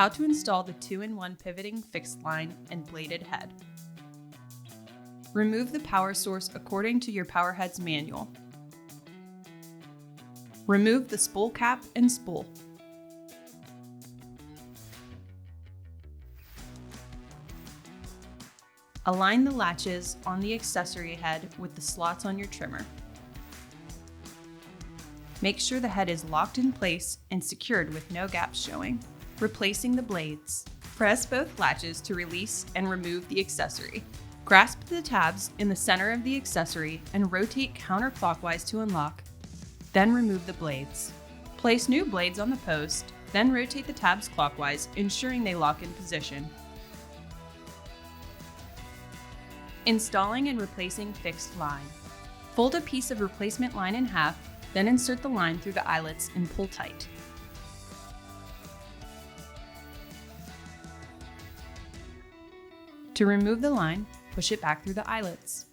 How to install the 2-in-1 pivoting fixed line and bladed head. Remove the power source according to your Powerhead's manual. Remove the spool cap and spool. Align the latches on the accessory head with the slots on your trimmer. Make sure the head is locked in place and secured with no gaps showing. Replacing the blades. Press both latches to release and remove the accessory. Grasp the tabs in the center of the accessory and rotate counterclockwise to unlock. Then remove the blades. Place new blades on the post, then rotate the tabs clockwise, ensuring they lock in position. Installing and replacing fixed line. Fold a piece of replacement line in half, then insert the line through the eyelets and pull tight. To remove the line, push it back through the eyelets.